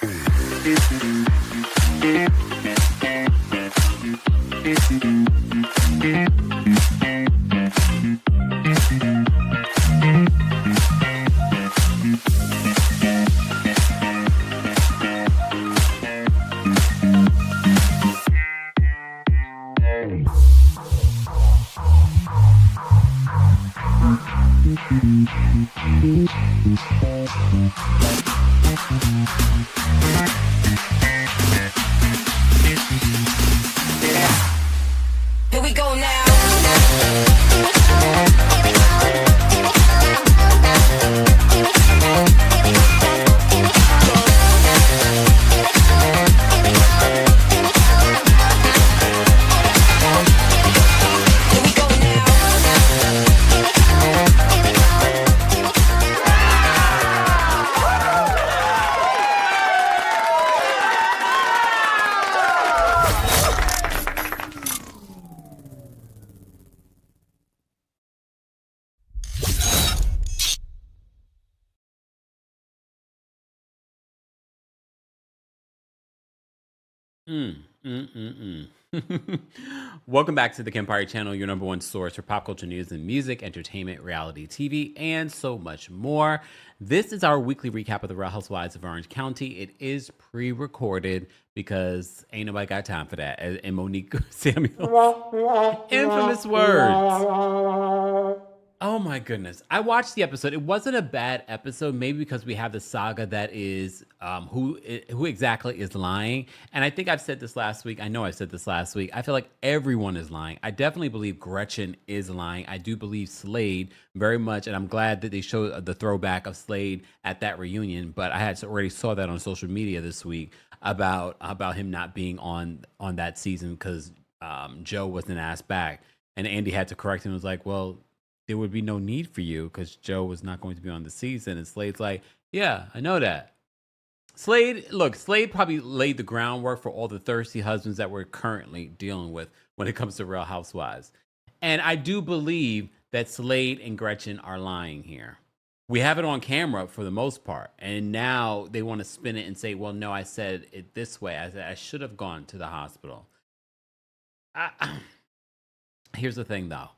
Here we go now. Welcome back to the Kempire channel, your number one source for pop culture news and music, entertainment, reality TV, and so much more. This is our weekly recap of the Real Housewives of Orange County. It is pre-recorded because ain't nobody got time for that. And Monique Samuel's infamous words. Oh my goodness. I watched the episode. It wasn't a bad episode, maybe because we have the saga that is who exactly is lying. And I think I've said this last week. I know I said this last week. I feel like everyone is lying. I definitely believe Gretchen is lying. I do believe Slade very much. And I'm glad that they showed the throwback of Slade at that reunion. But I had already saw that on social media this week about him not being on that season because Joe wasn't asked back. And Andy had to correct him. It was like, well, there would be no need for you because Joe was not going to be on the season. And Slade's like, yeah, I know that. Slade probably laid the groundwork for all the thirsty husbands that we're currently dealing with when it comes to Real Housewives. And I do believe that Slade and Gretchen are lying here. We have it on camera for the most part. And now they want to spin it and say, well, no, I said it this way. I said I should have gone to the hospital. Here's the thing, though.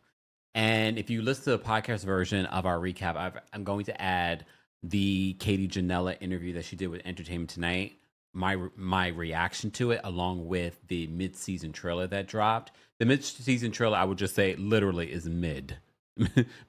And if you listen to the podcast version of our recap, I'm going to add the Katie Janela interview that she did with Entertainment Tonight, my reaction to it, along with the mid-season trailer that dropped. The mid-season trailer, I would just say, literally is mid,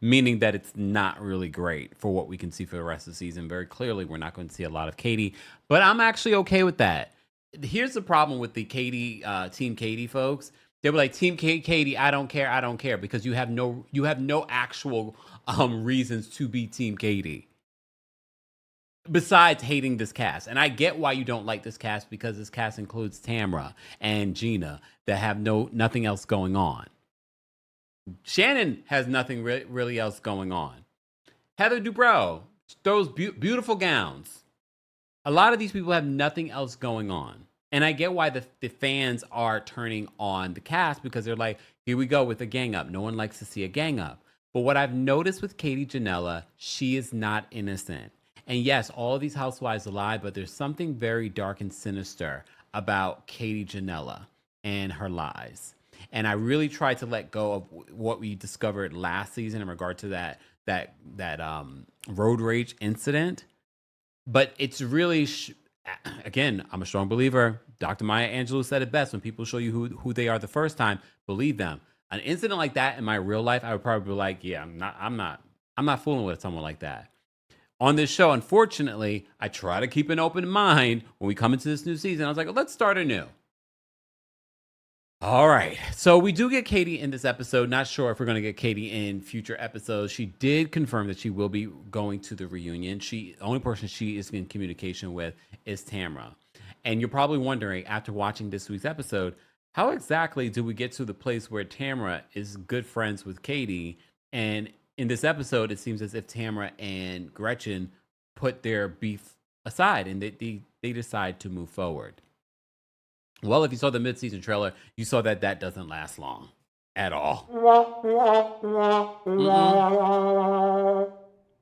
meaning that it's not really great for what we can see for the rest of the season. Very clearly, we're not going to see a lot of Katie, but I'm actually okay with that. Here's the problem with the Katie, Team Katie folks. They were like, Team Katie, I don't care, because you have no actual reasons to be Team Katie besides hating this cast. And I get why you don't like this cast, because this cast includes Tamra and Gina that have nothing else going on. Shannon has nothing really else going on. Heather Dubrow, those beautiful gowns. A lot of these people have nothing else going on. And I get why the fans are turning on the cast, because they're like, here we go with a gang up. No one likes to see a gang up. But what I've noticed with Katie Janela, she is not innocent. And yes, all of these housewives lie, but there's something very dark and sinister about Katie Janela and her lies. And I really tried to let go of what we discovered last season in regard to that road rage incident. But it's really... Again, I'm a strong believer. Dr. Maya Angelou said it best. When people show you who they are the first time, believe them. An incident like that in my real life, I would probably be like, yeah, I'm not fooling with someone like that. On this show, unfortunately, I try to keep an open mind when we come into this new season. I was like, let's start anew. All right. So we do get Katie in this episode. Not sure if we're going to get Katie in future episodes. She did confirm that she will be going to the reunion. The only person she is in communication with is Tamra. And you're probably wondering, after watching this week's episode, how exactly do we get to the place where Tamra is good friends with Katie? And in this episode, it seems as if Tamra and Gretchen put their beef aside and they decide to move forward. Well, if you saw the mid-season trailer, you saw that doesn't last long at all.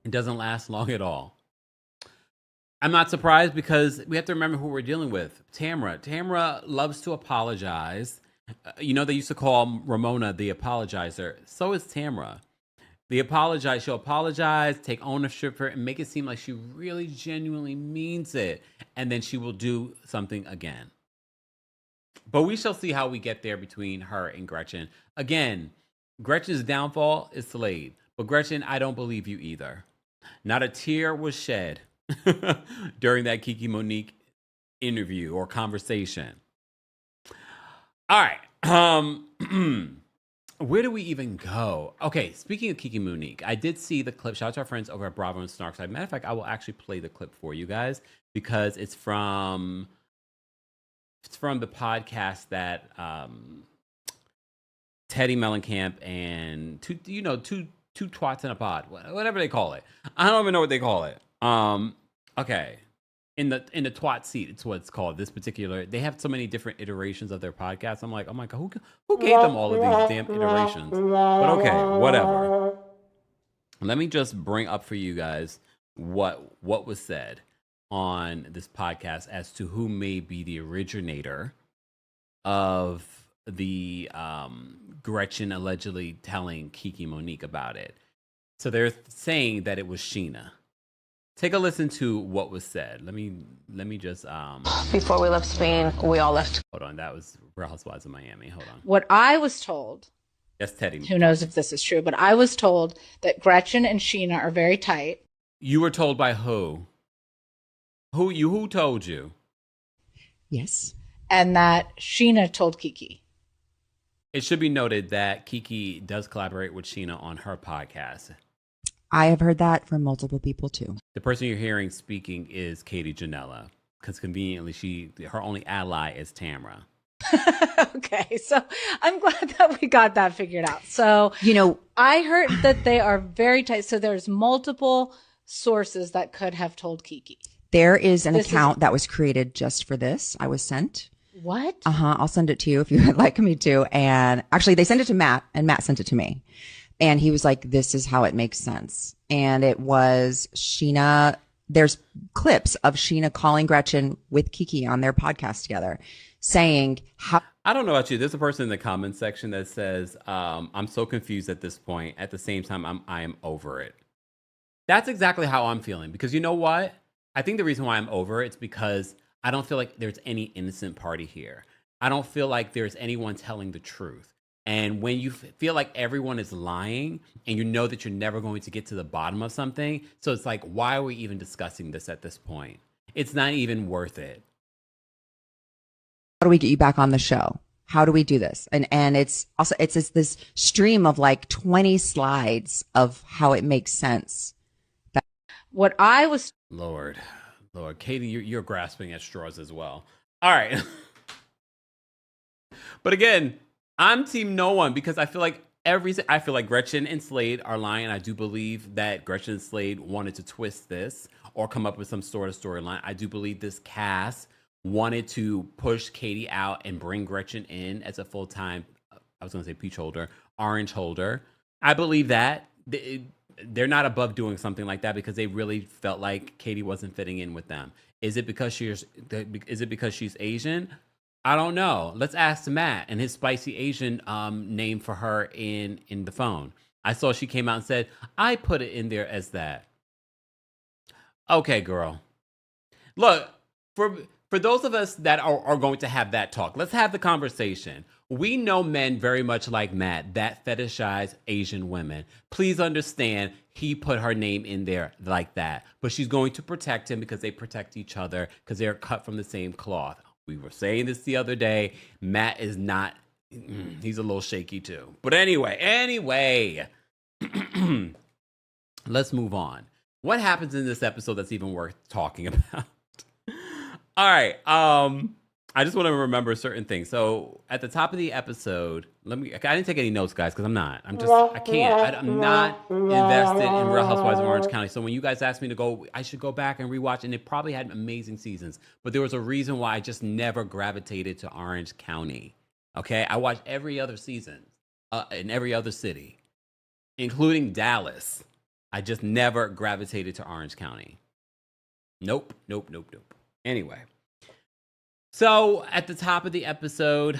It doesn't last long at all. I'm not surprised because we have to remember who we're dealing with. Tamra loves to apologize. You know, they used to call Ramona the apologizer. So is Tamra. She'll apologize, take ownership for it, and make it seem like she really genuinely means it. And then she will do something again. But we shall see how we get there between her and Gretchen. Again, Gretchen's downfall is Slade. But Gretchen, I don't believe you either. Not a tear was shed during that Kiki Monique interview or conversation. All right. Where do we even go? Okay, speaking of Kiki Monique, I did see the clip. Shout out to our friends over at Bravo and Snarkside. Matter of fact, I will actually play the clip for you guys because it's from the podcast that Teddy Mellencamp and two twats in a pod, whatever they call it. I don't even know what they call it. Okay. In the twat seat, it's what it's called. This particular, they have so many different iterations of their podcast. I'm like, oh my god, who gave them all of these damn iterations? But okay, whatever. Let me just bring up for you guys what was said on this podcast as to who may be the originator of the Gretchen allegedly telling Kiki Monique about it. So they're saying that it was Sheena. Take a listen to what was said. Let me just Before we left Spain, we all left. Hold on, that was Real Housewives of Miami. Hold on. What I was told, that's Teddy. Who knows if this is true, but I was told that Gretchen and Sheena are very tight. You were told by who? Who told you? Yes. And that Sheena told Kiki. It should be noted that Kiki does collaborate with Sheena on her podcast. I have heard that from multiple people too. The person you're hearing speaking is Katie Janela, because conveniently her only ally is Tamra. Okay, so I'm glad that we got that figured out. So, I heard that they are very tight. So there's multiple sources that could have told Kiki. There is an account that was created just for this. I was sent. What? I'll send it to you if you would like me to. And actually, they sent it to Matt, and Matt sent it to me. And he was like, this is how it makes sense. And it was Sheena. There's clips of Sheena calling Gretchen with Kiki on their podcast together saying how. I don't know about you. There's a person in the comments section that says, I'm so confused at this point. At the same time, I am over it. That's exactly how I'm feeling. Because you know what? I think the reason why I'm over it is because I don't feel like there's any innocent party here. I don't feel like there's anyone telling the truth. And when you feel like everyone is lying and you know that you're never going to get to the bottom of something, so it's like, why are we even discussing this at this point? It's not even worth it. How do we get you back on the show? How do we do this? And it's also, it's this stream of like 20 slides of how it makes sense. What I was... Lord, Katie, you're grasping at straws as well. All right. But again, I'm team no one because I feel like Gretchen and Slade are lying. I do believe that Gretchen and Slade wanted to twist this or come up with some sort of storyline. I do believe this cast wanted to push Katie out and bring Gretchen in as a full-time, I was going to say peach holder, orange holder. I believe that. They're not above doing something like that because they really felt like Katie wasn't fitting in with them. Is it because she's Asian? I don't know. Let's ask Matt and his spicy Asian name for her in the phone. I saw she came out and said, I put it in there as that. Okay, girl. Look, for those of us that are going to have that talk, let's have the conversation. We know men very much like Matt that fetishize Asian women. Please understand, he put her name in there like that. But she's going to protect him because they protect each other because they're cut from the same cloth. We were saying this the other day. Matt is not, he's a little shaky too. But anyway, let's move on. What happens in this episode that's even worth talking about? All right. I just want to remember certain things. So at the top of the episode, I didn't take any notes, guys, because I'm not invested in Real Housewives of Orange County. So when you guys asked me to go, I should go back and rewatch, and it probably had amazing seasons. But there was a reason why I just never gravitated to Orange County. Okay. I watched every other season in every other city, including Dallas. I just never gravitated to Orange County. Nope. Anyway. So at the top of the episode,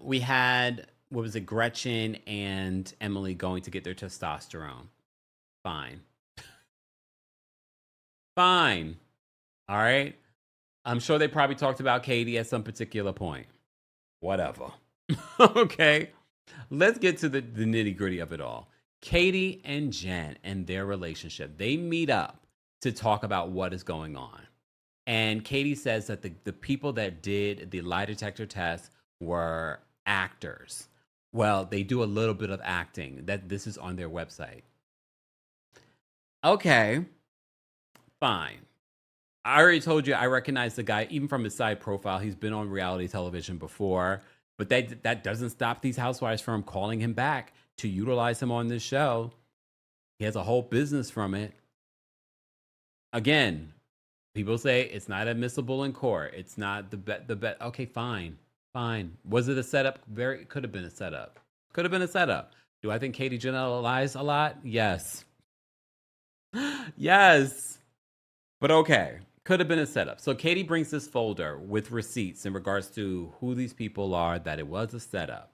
we had, what was it, Gretchen and Emily going to get their testosterone. Fine. Fine. All right. I'm sure they probably talked about Katie at some particular point. Whatever. Okay. Let's get to the nitty gritty of it all. Katie and Jenn and their relationship. They meet up to talk about what is going on. And Katie says that the people that did the lie detector test were actors. Well, they do a little bit of acting. That this is on their website. Okay. Fine. I already told you I recognize the guy, even from his side profile. He's been on reality television before. But that doesn't stop these housewives from calling him back to utilize him on this show. He has a whole business from it. Again, people say it's not admissible in court. It's not the bet. Okay, fine. Was it a setup? It could have been a setup. Do I think Katie Janela lies a lot? Yes. Yes. But okay. Could have been a setup. So Katie brings this folder with receipts in regards to who these people are, that it was a setup.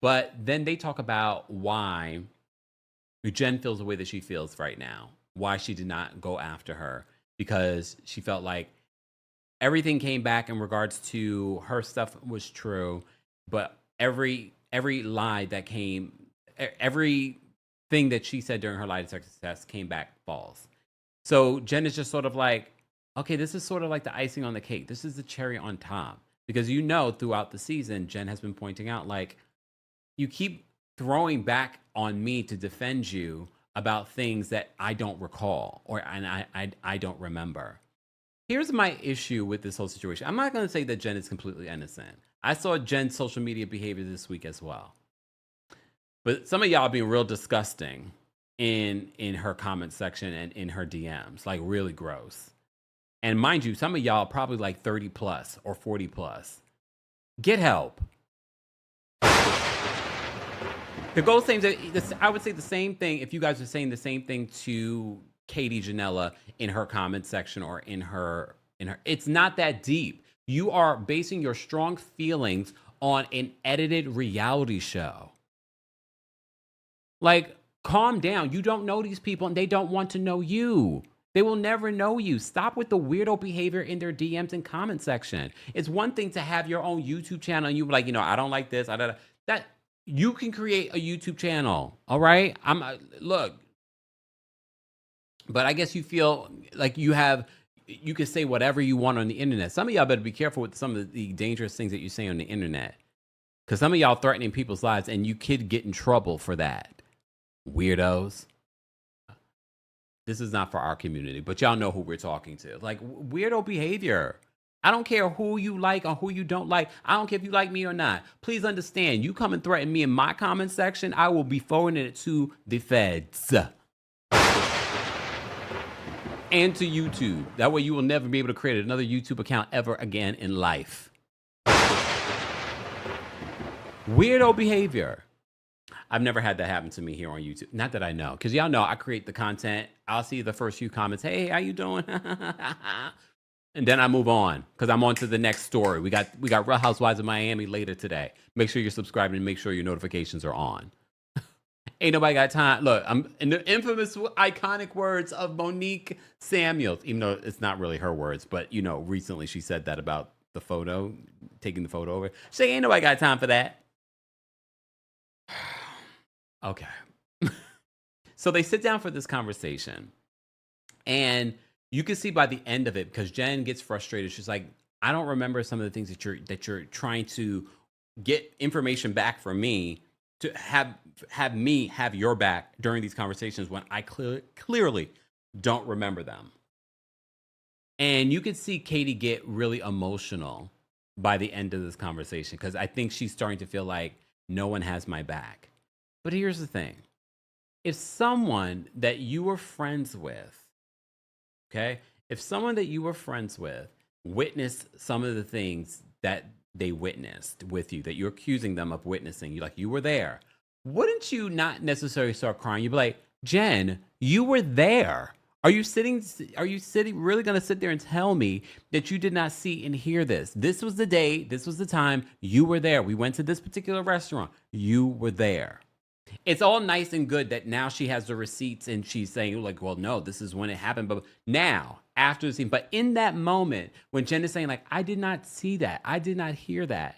But then they talk about why Jenn feels the way that she feels right now. Why she did not go after her. Because she felt like everything came back in regards to her stuff was true. But every lie that came, everything that she said during her lie detector test came back false. So Jenn is just sort of like, okay, this is sort of like the icing on the cake. This is the cherry on top. Because throughout the season, Jenn has been pointing out, like, you keep throwing back on me to defend you about things that I don't recall and I don't remember. Here's my issue with this whole situation. I'm not going to say that Jenn is completely innocent. I saw Jenn's social media behavior this week as well. But some of y'all being real disgusting in her comment section and in her DMs, like really gross. And mind you, some of y'all probably like 30 plus or 40 plus. Get help. The goal same. I would say the same thing if you guys are saying the same thing to Katie Janela in her comment section or in her. It's not that deep. You are basing your strong feelings on an edited reality show. Like, calm down. You don't know these people and they don't want to know you. They will never know you. Stop with the weirdo behavior in their DMs and comment section. It's one thing to have your own YouTube channel and you like, I don't like this. That you can create a YouTube channel. All right. Look, but I guess you feel like you can say whatever you want on the internet. Some of y'all better be careful with some of the dangerous things that you say on the internet. Because some of y'all threatening people's lives and you could get in trouble for that. Weirdos. This is not for our community, but y'all know who we're talking to. Like, weirdo behavior. I don't care who you like or who you don't like. I don't care if you like me or not. Please understand, you come and threaten me in my comment section, I will be forwarding it to the feds. And to YouTube. That way you will never be able to create another YouTube account ever again in life. Weirdo behavior. I've never had that happen to me here on YouTube. Not that I know. Because y'all know I create the content. I'll see the first few comments. Hey, how you doing? And then I move on. Because I'm on to the next story. We got Real Housewives of Miami later today. Make sure you're subscribing and make sure your notifications are on. Ain't nobody got time. Look, I'm in the infamous, iconic words of Monique Samuels. Even though it's not really her words. But, recently she said that about the photo. Taking the photo over. She said, ain't nobody got time for that. Okay. So they sit down for this conversation and you can see by the end of it, because Jenn gets frustrated. She's like, I don't remember some of the things that you're trying to get information back from me to have me have your back during these conversations when I clearly don't remember them. And you can see Katie get really emotional by the end of this conversation because I think she's starting to feel like no one has my back. But here's the thing. If someone that you were friends with, okay, if someone that you were friends with witnessed some of the things that they witnessed with you, that you're accusing them of witnessing, you were there, wouldn't you not necessarily start crying? You'd be like, Jenn, you were there. Are you really going to sit there and tell me that you did not see and hear this? This was the day, this was the time, you were there. We went to this particular restaurant. You were there. It's all nice and good that now she has the receipts and she's saying, like, well, no, this is when it happened. But now, after the scene, but in that moment, when Jenn is saying, like, I did not see that, I did not hear that.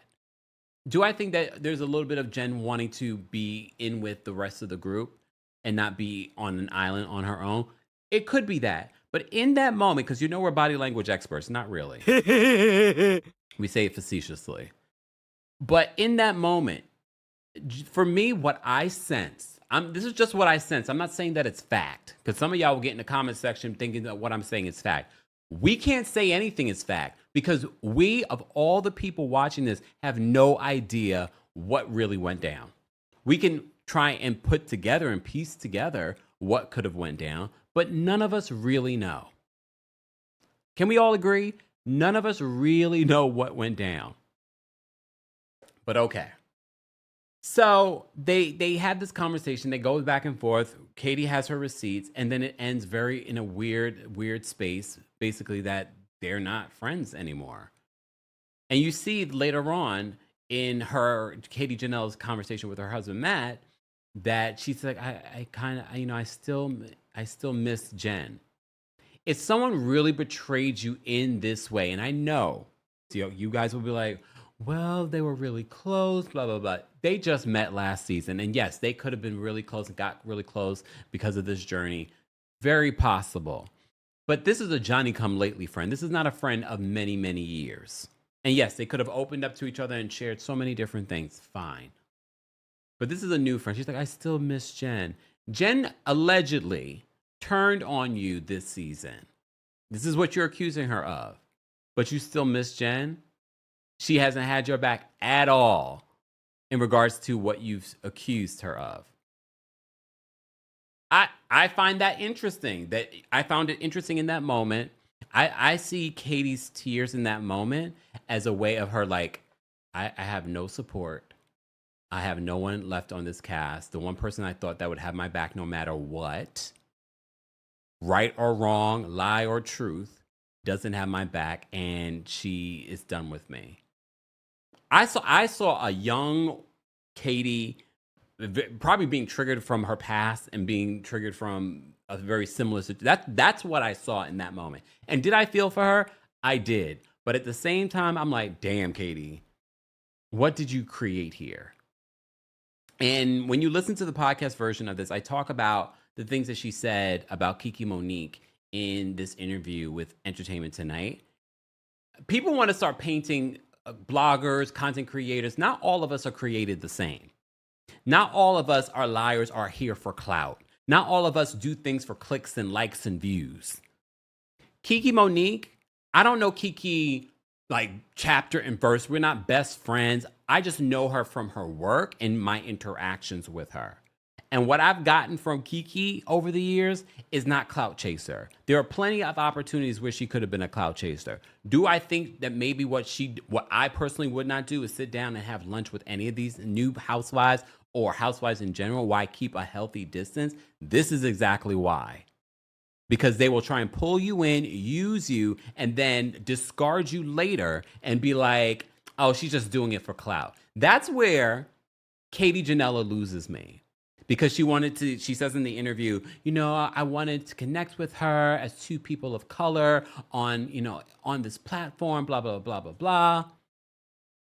Do I think that there's a little bit of Jenn wanting to be in with the rest of the group and not be on an island on her own? It could be that. But in that moment, because we're body language experts, not really. We say it facetiously. But in that moment, for me, what I sense, this is just what I sense. I'm not saying that it's fact, because some of y'all will get in the comment section thinking that what I'm saying is fact. We can't say anything is fact because we, of all the people watching this, have no idea what really went down. We can try and put together and piece together what could have went down, but none of us really know. Can we all agree? None of us really know what went down. But okay. So they had this conversation. They go back and forth. Katie has her receipts, and then it ends in a weird space, basically that they're not friends anymore. And you see later on in Katie Janelle's conversation with her husband Matt that she's like, I still miss Jenn. If someone really betrayed you in this way, and I know, you guys will be like, well, they were really close, blah, blah, blah. They just met last season. And yes, they could have been really close and got really close because of this journey. Very possible. But this is a Johnny-come-lately friend. This is not a friend of many, many years. And yes, they could have opened up to each other and shared so many different things. Fine. But this is a new friend. She's like, I still miss Jenn. Jenn allegedly turned on you this season. This is what you're accusing her of. But you still miss Jenn? She hasn't had your back at all in regards to what you've accused her of. I find that interesting. I found it interesting in that moment. I see Katie's tears in that moment as a way of her like, I have no support. I have no one left on this cast. The one person I thought that would have my back no matter what, right or wrong, lie or truth, doesn't have my back, and she is done with me. I saw a young Katie probably being triggered from her past and being triggered from a very similar situation. That's what I saw in that moment. And did I feel for her? I did. But at the same time, I'm like, damn, Katie, what did you create here? And when you listen to the podcast version of this, I talk about the things that she said about Kiki Monique in this interview with Entertainment Tonight. People want to start painting bloggers, content creators. Not all of us are created the same. Not all of us are liars, are here for clout. Not all of us do things for clicks and likes and views. Kiki Monique, I don't know Kiki like chapter and verse. We're not best friends. I just know her from her work and my interactions with her. And what I've gotten from Kiki over the years is not clout chaser. There are plenty of opportunities where she could have been a clout chaser. Do I think that maybe what I personally would not do is sit down and have lunch with any of these new housewives or housewives in general? Why keep a healthy distance? This is exactly why. Because they will try and pull you in, use you, and then discard you later and be like, oh, she's just doing it for clout. That's where Katie Janella loses me. Because she says in the interview, I wanted to connect with her as two people of color on this platform, blah, blah, blah, blah, blah.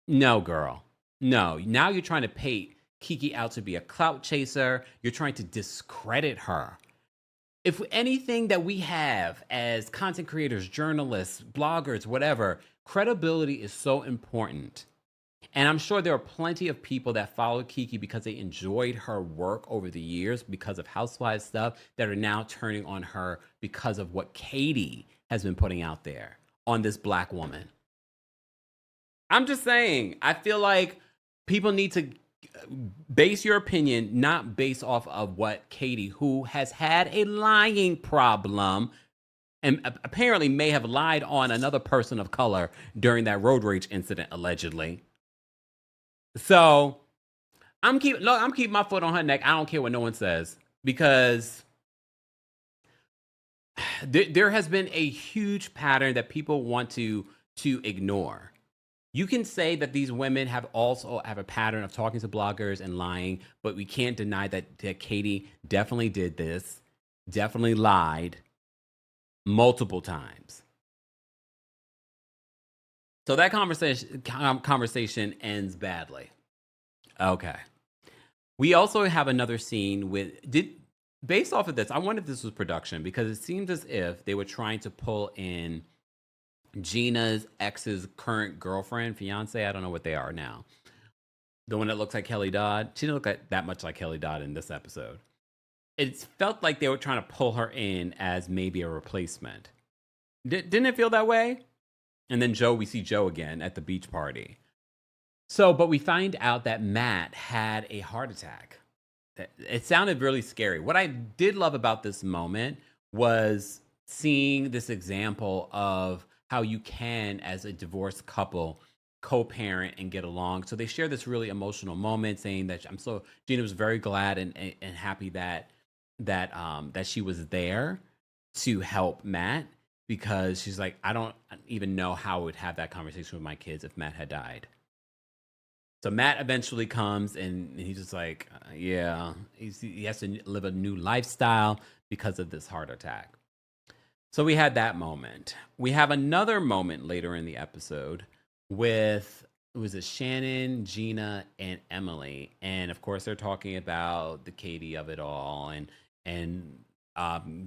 No, girl. No. Now you're trying to paint Kiki out to be a clout chaser. You're trying to discredit her. If anything that we have as content creators, journalists, bloggers, whatever, credibility is so important. And I'm sure there are plenty of people that followed Kiki because they enjoyed her work over the years because of Housewives stuff that are now turning on her because of what Katie has been putting out there on this Black woman. I'm just saying, I feel like people need to base your opinion not based off of what Katie, who has had a lying problem and apparently may have lied on another person of color during that road rage incident, allegedly. So I'm keeping my foot on her neck. I don't care what no one says, because there has been a huge pattern that people want to ignore. You can say that these women have a pattern of talking to bloggers and lying, but we can't deny that Katie definitely did this, definitely lied multiple times. So that conversation ends badly. Okay. We also have another scene based off of this, I wonder if this was production, because it seems as if they were trying to pull in Gina's ex's current girlfriend, fiance, I don't know what they are now. The one that looks like Kelly Dodd. She didn't look that much like Kelly Dodd in this episode. It felt like they were trying to pull her in as maybe a replacement. Didn't it feel that way? And then we see Joe again at the beach party. But we find out that Matt had a heart attack. It sounded really scary. What I did love about this moment was seeing this example of how you can, as a divorced couple, co-parent and get along. So they share this really emotional moment, saying that Gina was very glad and happy that she was there to help Matt, because she's like, I don't even know how I would have that conversation with my kids if Matt had died. So Matt eventually comes, and he's just like, yeah, he has to live a new lifestyle because of this heart attack. So we had that moment. We have another moment later in the episode with, was it Shannon, Gina, and Emily? And of course, they're talking about the Katie of it all, and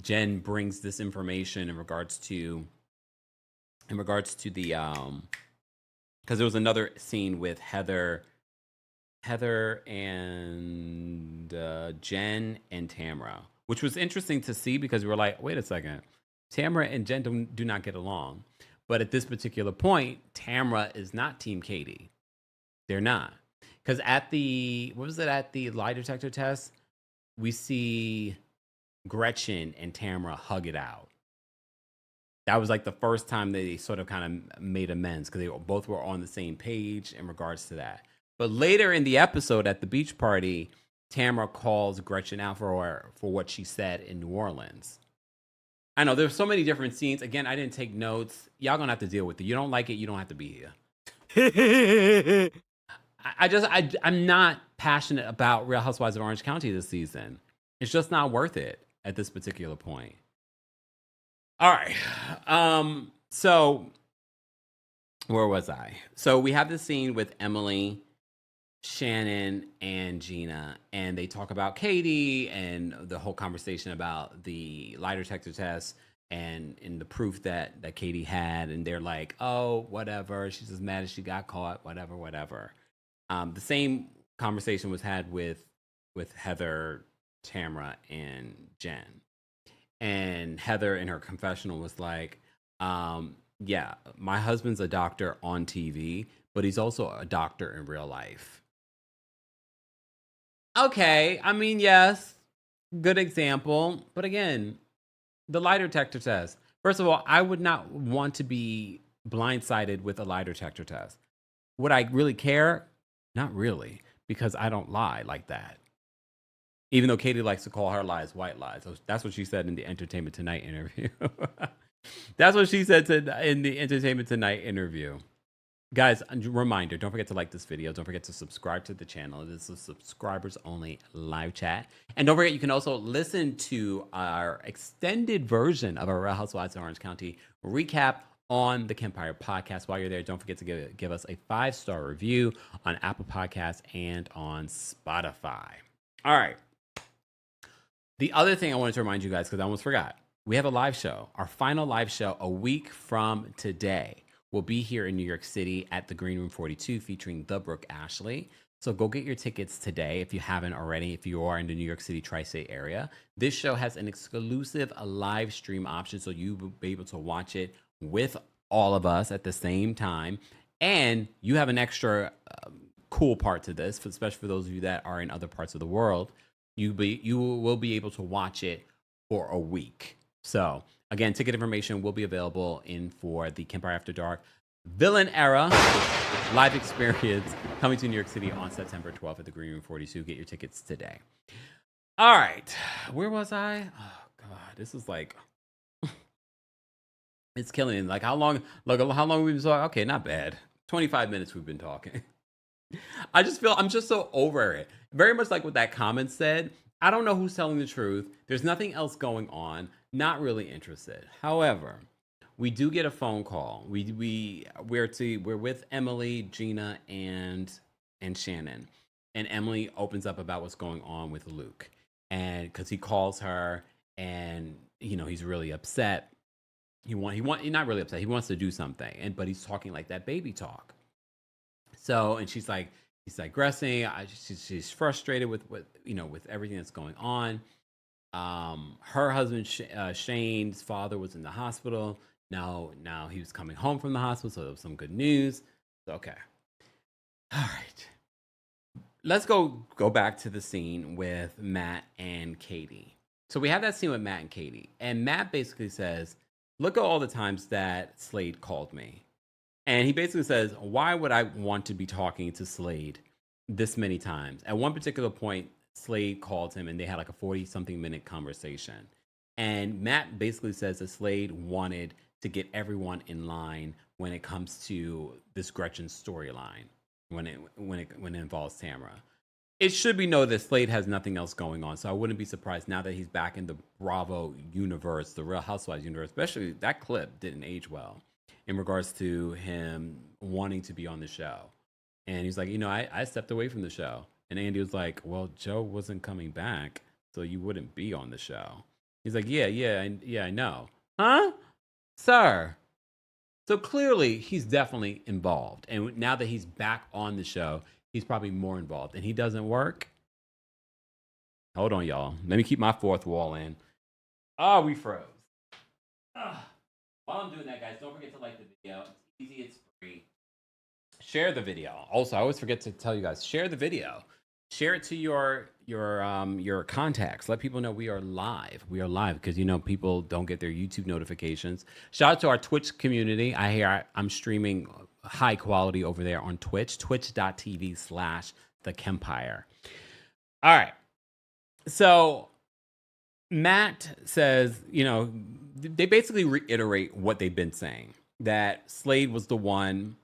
Jenn brings this information in regards to the because there was another scene with Heather and Jenn and Tamra, which was interesting to see, because we were like, wait a second, Tamra and Jenn do not get along. But at this particular point, Tamra is not Team Katie. They're not. Because at the lie detector test, we see Gretchen and Tamra hug it out. That was like the first time they sort of kind of made amends, because they both were on the same page in regards to that. But later in the episode at the beach party, Tamra calls Gretchen out for what she said in New Orleans. I know there's so many different scenes. Again, I didn't take notes. Y'all gonna have to deal with it. You don't like it, you don't have to be here. I'm not passionate about Real Housewives of Orange County this season. It's just not worth it at this particular point. All right. So where was I? So we have this scene with Emily, Shannon, and Gina, and they talk about Katie and the whole conversation about the lie detector test and the proof that Katie had, and they're like, oh, whatever, she's as mad as she got caught, whatever. The same conversation was had with Heather, Tamra, and Jenn. And Heather in her confessional was like, yeah, my husband's a doctor on TV, but he's also a doctor in real life. Okay, I mean, yes, good example. But again, the lie detector test. First of all, I would not want to be blindsided with a lie detector test. Would I really care? Not really, because I don't lie like that. Even though Katie likes to call her lies white lies. That's what she said in the Entertainment Tonight interview. That's what she said in the Entertainment Tonight interview. Guys, a reminder, don't forget to like this video. Don't forget to subscribe to the channel. This is subscribers only live chat. And don't forget, you can also listen to our extended version of our Real Housewives of Orange County recap on the Kempire podcast. While you're there, don't forget to give us a 5-star review on Apple Podcasts and on Spotify. All right. The other thing I wanted to remind you guys, because I almost forgot, we have a live show. Our final live show a week from today will be here in New York City at the Green Room 42 featuring the Brooke Ashley. So go get your tickets today if you haven't already, if you are in the New York City tri-state area. This show has an exclusive live stream option, so you will be able to watch it with all of us at the same time. And you have an extra cool part to this, especially for those of you that are in other parts of the world. You will be able to watch it for a week. So again, ticket information will be available for the Kempire After Dark Villain Era live experience coming to New York City on September 12th at the Green Room 42. Get your tickets today. All right. Where was I? Oh, God. This is like It's killing him. Like how long? Look, how long we've been talking? Okay, not bad. 25 minutes we've been talking. I just feel I'm just so over it. Very much like what that comment said. I don't know who's telling the truth. There's nothing else going on. Not really interested. However, we do get a phone call. We're with Emily, Gina, and Shannon, and Emily opens up about what's going on with Luke, and because he calls her, and he's really upset. He's not really upset. He wants to do something, but he's talking like that baby talk. So, and he's digressing. She's frustrated with with everything that's going on. Her husband Shane's father was in the hospital. Now he was coming home from the hospital, so there was some good news. Okay, all right. Let's go back to the scene with Matt and Katie. So we have that scene with Matt and Katie, and Matt basically says, "Look at all the times that Slade called me." And he basically says, why would I want to be talking to Slade this many times? At one particular point, Slade called him and they had like a 40-something minute conversation. And Matt basically says that Slade wanted to get everyone in line when it comes to this Gretchen storyline, when it involves Tamara. It should be noted that Slade has nothing else going on, so I wouldn't be surprised now that he's back in the Bravo universe, the Real Housewives universe. Especially that clip didn't age well in regards to him wanting to be on the show. And he's like, I stepped away from the show. And Andy was like, well, Joe wasn't coming back, so you wouldn't be on the show. He's like, yeah, I know. Huh? Sir. So clearly, he's definitely involved. And now that he's back on the show, he's probably more involved. And he doesn't work. Hold on, y'all. Let me keep my fourth wall in. Oh, we froze. While I'm doing that, guys, don't forget to like the video. It's easy, it's free. Share the video. Also, I always forget to tell you guys, share the video. Share it to your contacts. Let people know we are live. We are live because people don't get their YouTube notifications. Shout out to our Twitch community. I'm streaming high quality over there on Twitch, twitch.tv/TheKempire. All right. So Matt says, they basically reiterate what they've been saying, that Slade was the one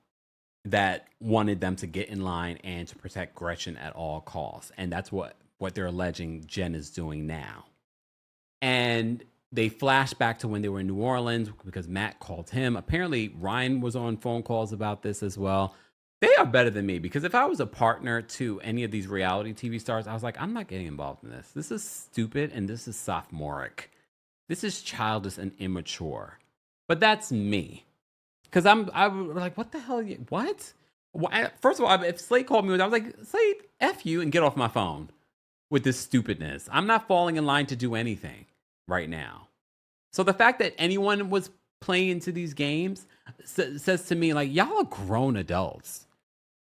that wanted them to get in line and to protect Gretchen at all costs. And that's what they're alleging Jenn is doing now. And they flash back to when they were in New Orleans because Matt called him. Apparently, Ryan was on phone calls about this as well. They are better than me because if I was a partner to any of these reality TV stars, I was like, I'm not getting involved in this. This is stupid and this is sophomoric. This is childish and immature. But that's me. Because I'm like, what the hell? What? First of all, if Slade called me, I was like, Slade, F you and get off my phone with this stupidness. I'm not falling in line to do anything right now. So the fact that anyone was playing into these games says to me, like, y'all are grown adults.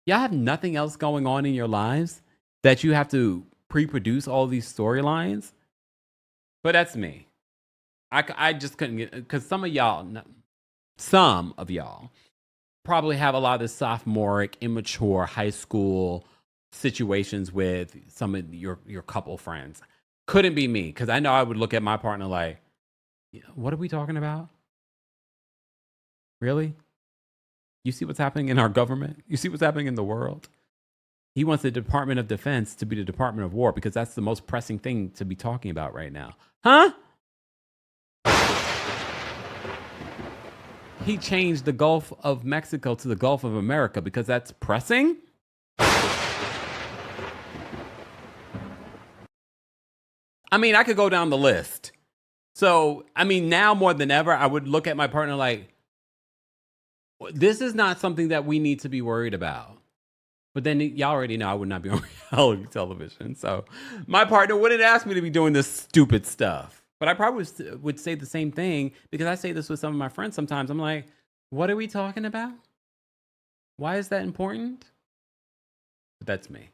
Y'all have nothing else going on in your lives that you have to pre-produce all these storylines. But that's me. I just couldn't get, because some of y'all probably have a lot of this sophomoric, immature high school situations with some of your couple friends. Couldn't be me, because I know I would look at my partner like, what are we talking about? Really? You see what's happening in our government? You see what's happening in the world? He wants the Department of Defense to be the Department of War because that's the most pressing thing to be talking about right now. Huh? He changed the Gulf of Mexico to the Gulf of America because that's pressing? I mean, I could go down the list. So, I mean, now more than ever, I would look at my partner like, this is not something that we need to be worried about. But then y'all already know I would not be on reality television. So my partner wouldn't ask me to be doing this stupid stuff. But I probably would say the same thing because I say this with some of my friends sometimes. I'm like, what are we talking about? Why is that important? But that's me.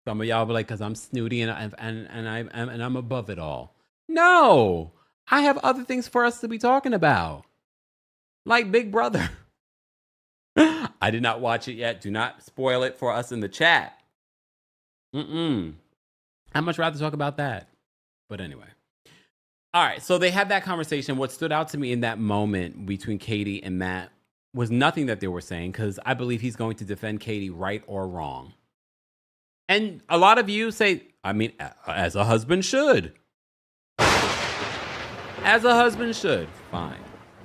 Some of y'all be like, because I'm snooty and I'm above it all. No, I have other things for us to be talking about. Like Big Brother. I did not watch it yet. Do not spoil it for us in the chat. I'd much rather talk about that. But anyway. All right, so they had that conversation. What stood out to me in that moment between Katie and Matt was nothing that they were saying, because I believe he's going to defend Katie right or wrong. And a lot of you say, I mean, as a husband should. As a husband should. Fine.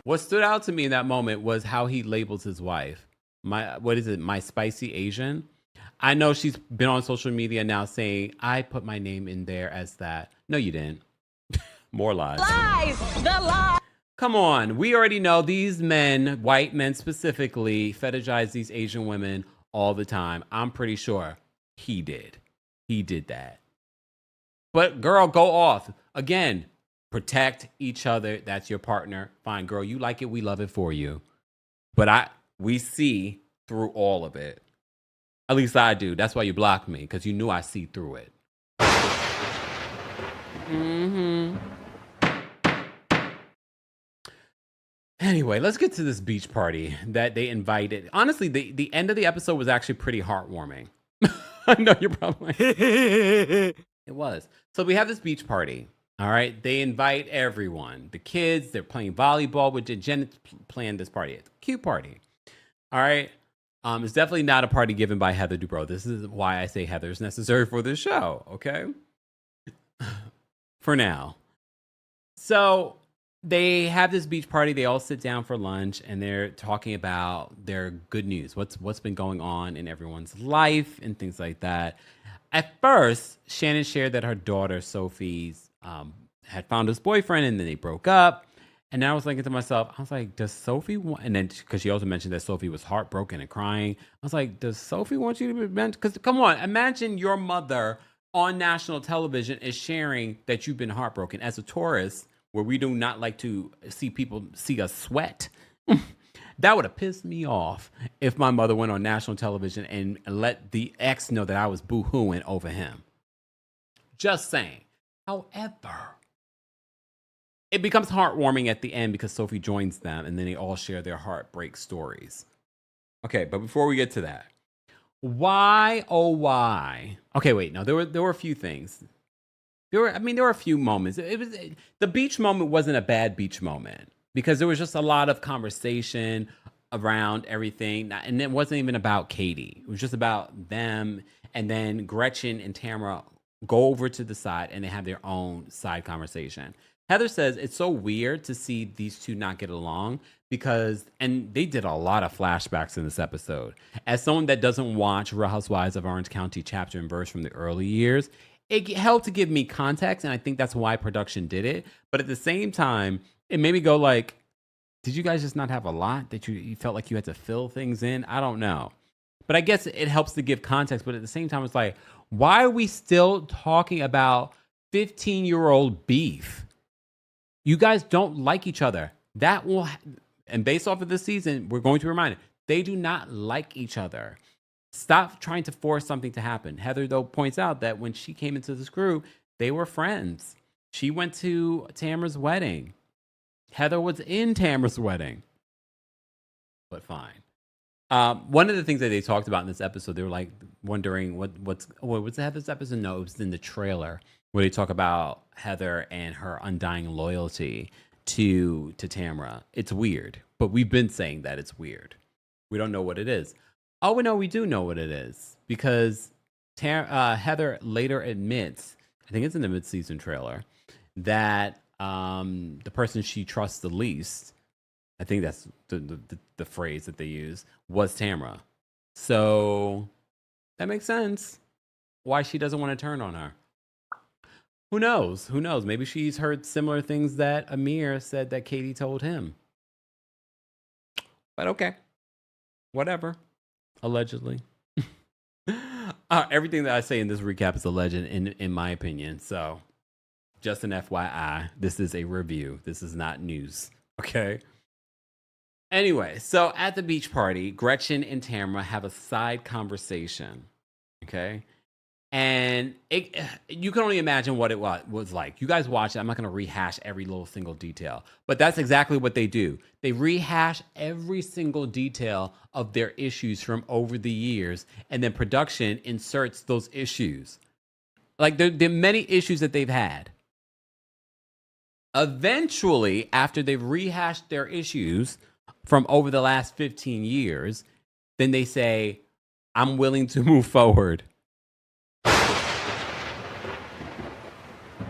What stood out to me in that moment was how he labels his wife. My spicy Asian? I know she's been on social media now saying, I put my name in there as that. No, you didn't. More lies. Lies! The lies! Come on. We already know these men, white men specifically, fetishize these Asian women all the time. I'm pretty sure he did. He did that. But girl, go off. Again, protect each other. That's your partner. Fine, girl, you like it. We love it for you. But we see through all of it. At least I do. That's why you blocked me, because you knew I see through it. Anyway, let's get to this beach party that they invited. Honestly, the end of the episode was actually pretty heartwarming. I know you're probably like, it was. So we have this beach party. All right. They invite everyone. The kids, they're playing volleyball with Jenn planned this party. It's a cute party. All right. It's definitely not a party given by Heather Dubrow. This is why I say Heather's necessary for this show. Okay. For now. So they have this beach party. They all sit down for lunch and they're talking about their good news. What's been going on in everyone's life and things like that. At first, Shannon shared that her daughter, Sophie's, had found his boyfriend and then they broke up. And then I was thinking to myself, I was like, does Sophie want, and then because she also mentioned that Sophie was heartbroken and crying. I was like, does Sophie want you to be, because come on, imagine your mother on national television is sharing that you've been heartbroken. As a tourist, where we do not like to see people see us sweat, that would have pissed me off if my mother went on national television and let the ex know that I was boo-hooing over him. Just saying. However, it becomes heartwarming at the end because Sophie joins them and then they all share their heartbreak stories. Okay, but before we get to that, why, oh why? Okay, wait, no, there were a few things. There were a few moments. The beach moment wasn't a bad beach moment because there was just a lot of conversation around everything. And it wasn't even about Katie. It was just about them. And then Gretchen and Tamara go over to the side and they have their own side conversation. Heather says it's so weird to see these two not get along because, and they did a lot of flashbacks in this episode. As someone that doesn't watch Real Housewives of Orange County chapter and verse from the early years, it helped to give me context, and I think that's why production did it. But at the same time, it made me go like, did you guys just not have a lot that you felt like you had to fill things in? I don't know. But I guess it helps to give context. But at the same time, it's like, why are we still talking about 15-year-old beef? You guys don't like each other. That will, and based off of this season, we're going to remind it, they do not like each other. Stop trying to force something to happen. Heather, though, points out that when she came into this group, they were friends. She went to Tamara's wedding. Heather was in Tamara's wedding. But fine. One of the things that they talked about in this episode, they were like wondering what's Heather's episode? No, it was in the trailer where they talk about Heather and her undying loyalty to Tamara. It's weird, but we've been saying that it's weird. We don't know what it is. Oh, no, we do know what it is because Heather later admits, I think it's in the mid-season trailer, that the person she trusts the least, I think that's the phrase that they use, was Tamara. So that makes sense why she doesn't want to turn on her. Who knows? Who knows? Maybe she's heard similar things that Amir said that Katie told him. But okay. Whatever. Allegedly. Everything that I say in this recap is alleged in my opinion. So just an FYI, this is a review. This is not news. Okay. Anyway, so at the beach party, Gretchen and Tamara have a side conversation. Okay. And you can only imagine what it was like. You guys watch it. I'm not going to rehash every little single detail. But that's exactly what they do. They rehash every single detail of their issues from over the years. And then production inserts those issues. Like there are many issues that they've had. Eventually, after they've rehashed their issues from over the last 15 years, then they say, I'm willing to move forward.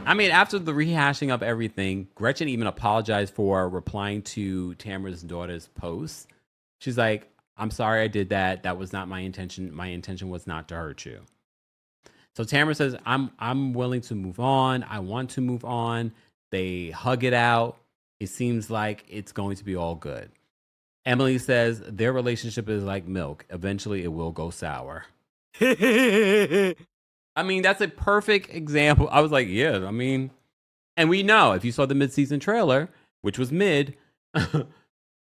I mean, after the rehashing of everything, Gretchen even apologized for replying to Tamra's daughter's post. She's like, I'm sorry I did that. That was not my intention. My intention was not to hurt you. So Tamra says, I'm willing to move on. I want to move on. They hug it out. It seems like it's going to be all good. Emily says their relationship is like milk. Eventually it will go sour. I mean, that's a perfect example. I was like, yeah, I mean, and we know if you saw the mid-season trailer, which was mid,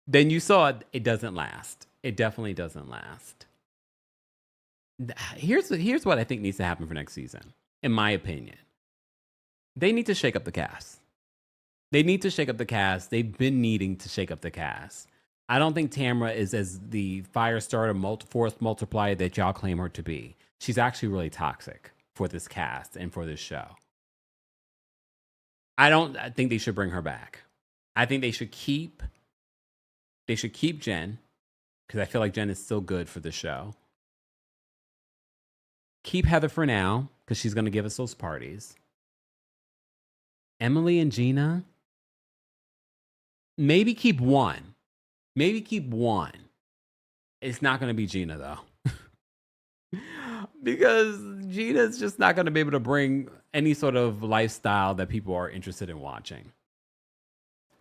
then you saw it doesn't last. It definitely doesn't last. Here's what I think needs to happen for next season, in my opinion. They need to shake up the cast. They need to shake up the cast. They've been needing to shake up the cast. I don't think Tamra is as the fire starter force multiplier that y'all claim her to be. She's actually really toxic for this cast and for this show. I think they should bring her back. I think they should keep Jenn, because I feel like Jenn is still good for the show. Keep Heather for now, because she's going to give us those parties. Emily and Gina, maybe keep one. Maybe keep one. It's not going to be Gina, though. Because Gina's just not going to be able to bring any sort of lifestyle that people are interested in watching.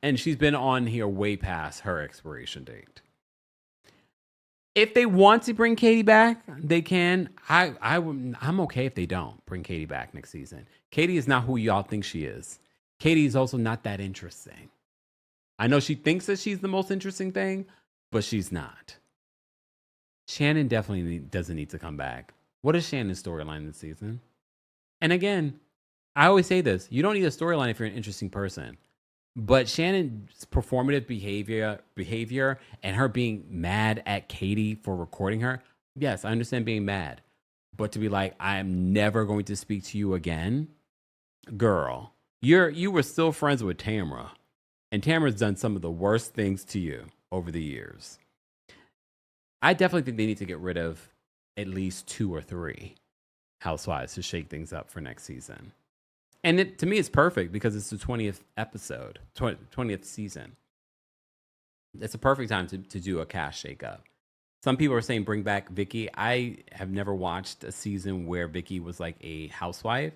And she's been on here way past her expiration date. If they want to bring Katie back, they can. I'm okay if they don't bring Katie back next season. Katie is not who y'all think she is. Katie is also not that interesting. I know she thinks that she's the most interesting thing, but she's not. Shannon definitely doesn't need to come back. What is Shannon's storyline this season? And again, I always say this. You don't need a storyline if you're an interesting person. But Shannon's performative behavior and her being mad at Katie for recording her. Yes, I understand being mad. But to be like, I'm never going to speak to you again. Girl, you were still friends with Tamra. And Tamra's done some of the worst things to you over the years. I definitely think they need to get rid of at least 2 or 3 housewives to shake things up for next season. And to me, it's perfect because it's the 20th episode, 20th season. It's a perfect time to do a cast shakeup. Some people are saying bring back Vicky. I have never watched a season where Vicky was like a housewife.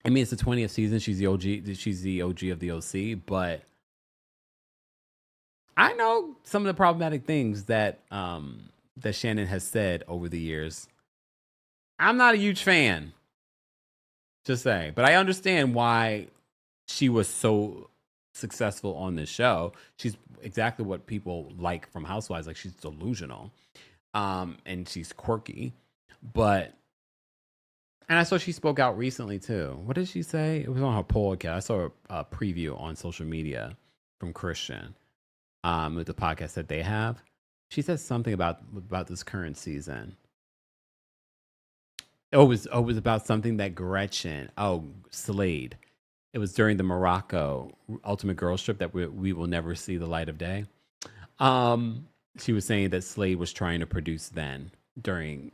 I mean, it's the 20th season. She's the OG. She's the OG of the OC. But I know some of the problematic things that that Shannon has said over the years. I'm not a huge fan. Just saying. But I understand why she was so successful on this show. She's exactly what people like from Housewives. Like, she's delusional. And she's quirky. But, and I saw she spoke out recently too. What did she say? It was on her podcast. I saw a preview on social media from Christian with the podcast that they have. She said something about this current season. It was about something that Gretchen, Slade. It was during the Morocco Ultimate Girls Trip that we will never see the light of day. She was saying that Slade was trying to produce then during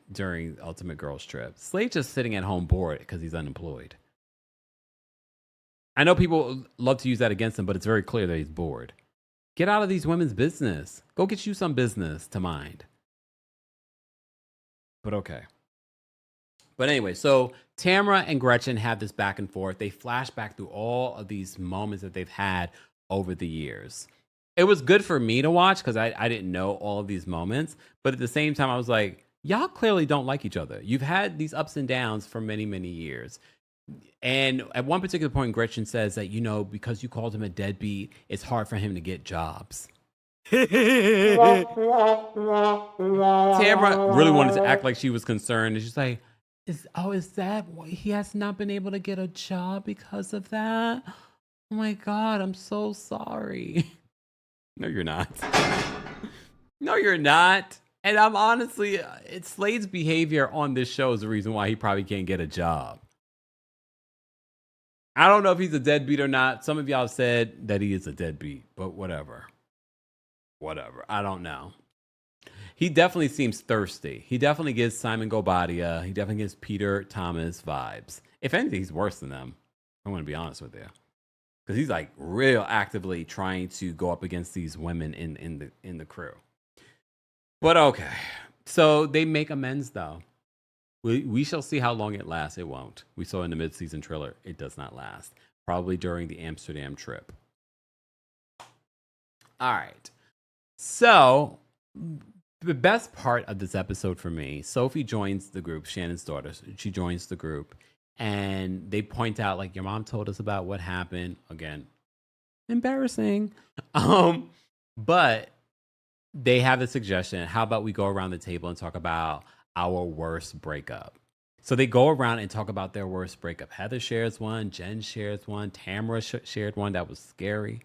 Ultimate Girls Trip. Slade's just sitting at home bored because he's unemployed. I know people love to use that against him, but it's very clear that he's bored. Get out of these women's business. Go get you some business to mind. But okay. But anyway, so Tamra and Gretchen have this back and forth. They flash back through all of these moments that they've had over the years. It was good for me to watch because I didn't know all of these moments. But at the same time, I was like, y'all clearly don't like each other. You've had these ups and downs for many, many years. And at one particular point, Gretchen says that, because you called him a deadbeat, it's hard for him to get jobs. Tamra really wanted to act like she was concerned. And she's like, is that why he has not been able to get a job because of that? Oh my God, I'm so sorry. No, you're not. No, you're not. And I'm honestly, it's Slade's behavior on this show is the reason why he probably can't get a job. I don't know if he's a deadbeat or not. Some of y'all said that he is a deadbeat, but whatever. Whatever. I don't know. He definitely seems thirsty. He definitely gives Simon Gobadia. He definitely gives Peter Thomas vibes. If anything, he's worse than them. I'm going to be honest with you. Because he's like real actively trying to go up against these women in the crew. But okay. So they make amends though. We shall see how long it lasts. It won't. We saw in the mid-season trailer, it does not last. Probably during the Amsterdam trip. All right. So the best part of this episode for me, Sophie joins the group, Shannon's daughter. She joins the group and they point out like, your mom told us about what happened. Again, embarrassing. But they have a suggestion. How about we go around the table and talk about our worst breakup? So they go around and talk about their worst breakup. Heather shares one. Jenn shares one. Tamara shared one. That was scary.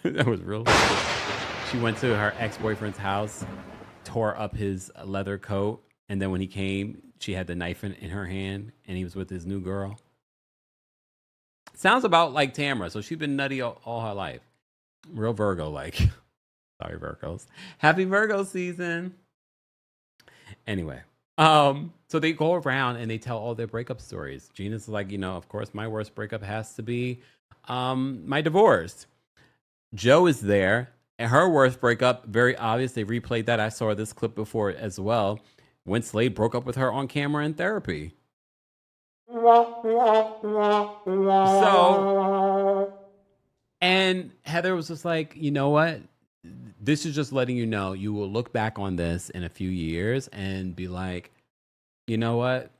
That was real. She went to her ex-boyfriend's house, tore up his leather coat. And then when he came, she had the knife in her hand and he was with his new girl. Sounds about like Tamara. So she's been nutty all her life. Real Virgo like. Sorry, Virgos. Happy Virgo season. Anyway. So they go around and they tell all their breakup stories. Gina's like, of course, my worst breakup has to be my divorce. Joe is there, and her worst breakup, very obvious. They replayed that. I saw this clip before as well. When Slade broke up with her on camera in therapy. So, and Heather was just like, you know what? This is just letting you know you will look back on this in a few years and be like, you know what?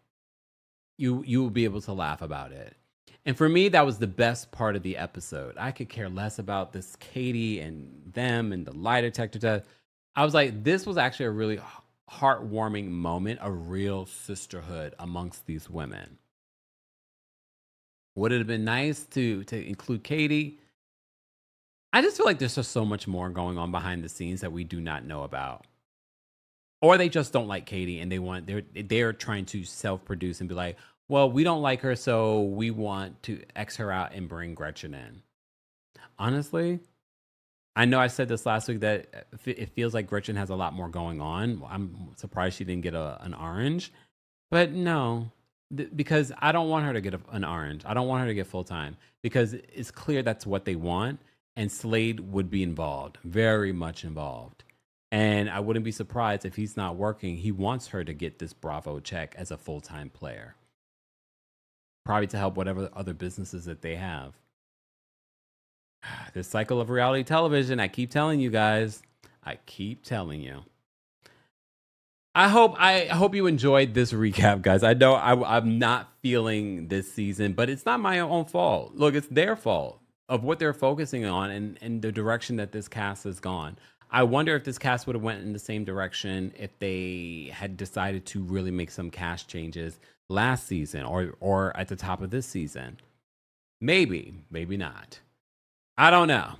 You will be able to laugh about it. And for me, that was the best part of the episode. I could care less about this Katie and them and the lie detector test. I was like, this was actually a really heartwarming moment, a real sisterhood amongst these women. Would it have been nice to include Katie? I just feel like there's just so much more going on behind the scenes that we do not know about. Or they just don't like Katie and they're trying to self-produce and be like, well, we don't like her, so we want to X her out and bring Gretchen in. Honestly, I know I said this last week that it feels like Gretchen has a lot more going on. I'm surprised she didn't get an orange. But no, because I don't want her to get an orange. I don't want her to get full-time because it's clear that's what they want. And Slade would be involved, very much involved. And I wouldn't be surprised if he's not working. He wants her to get this Bravo check as a full-time player. Probably to help whatever other businesses that they have. This cycle of reality television, I keep telling you guys. I keep telling you. I hope you enjoyed this recap, guys. I know I'm not feeling this season, but it's not my own fault. Look, it's their fault of what they're focusing on and the direction that this cast has gone. I wonder if this cast would have went in the same direction if they had decided to really make some cast changes last season or at the top of this season. Maybe not. I don't know.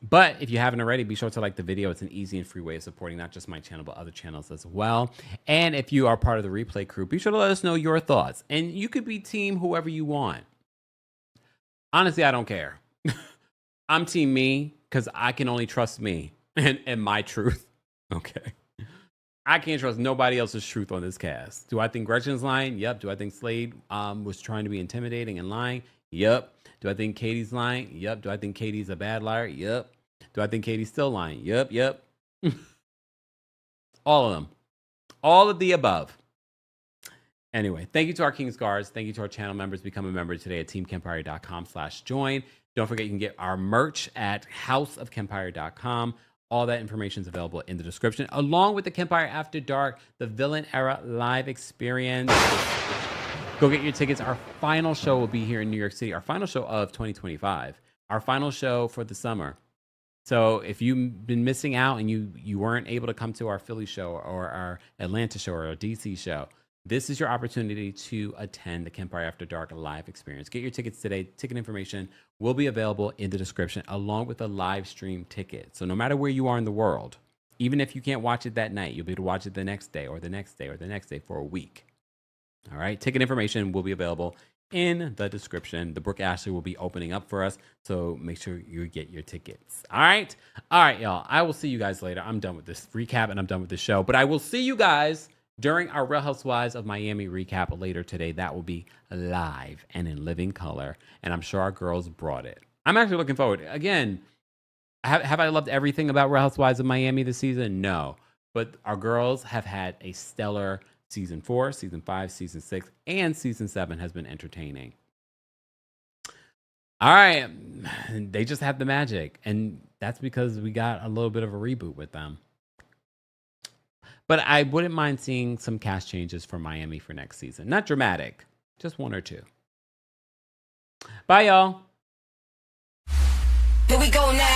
But if you haven't already, be sure to like the video. It's an easy and free way of supporting not just my channel, but other channels as well. And if you are part of the replay crew, be sure to let us know your thoughts. And you could be team whoever you want. Honestly, I don't care. I'm team me because I can only trust me and my truth. Okay. I can't trust nobody else's truth on this cast. Do I think Gretchen's lying? Yep. Do I think Slade was trying to be intimidating and lying? Yep. Do I think Katie's lying? Yep. Do I think Katie's a bad liar? Yep. Do I think Katie's still lying? Yep. All of them. All of the above. Anyway, thank you to our King's Guards. Thank you to our channel members. Become a member today at TheKempire.com/join. Don't forget, you can get our merch at houseofkempire.com. All that information is available in the description, along with the Kempire After Dark, the Villain Era live experience. Go get your tickets. Our final show will be here in New York City. Our final show of 2025. Our final show for the summer. So if you've been missing out and you weren't able to come to our Philly show or our Atlanta show or our DC show, this is your opportunity to attend the Kempire After Dark live experience. Get your tickets today. Ticket information will be available in the description, along with a live stream ticket. So no matter where you are in the world, even if you can't watch it that night, you'll be able to watch it the next day or the next day or the next day for a week. All right. Ticket information will be available in the description. The Brooke Ashley will be opening up for us, so make sure you get your tickets. All right, y'all. I will see you guys later. I'm done with this recap and I'm done with the show, but I will see you guys during our Real Housewives of Miami recap later today. That will be live and in living color, and I'm sure our girls brought it. I'm actually looking forward. Again, have I loved everything about Real Housewives of Miami this season? No, but our girls have had a stellar season 4, season 5, season 6, and season 7 has been entertaining. All right, they just have the magic, and that's because we got a little bit of a reboot with them. But I wouldn't mind seeing some cast changes for Miami for next season. Not dramatic, just 1 or 2. Bye, y'all. Here we go now.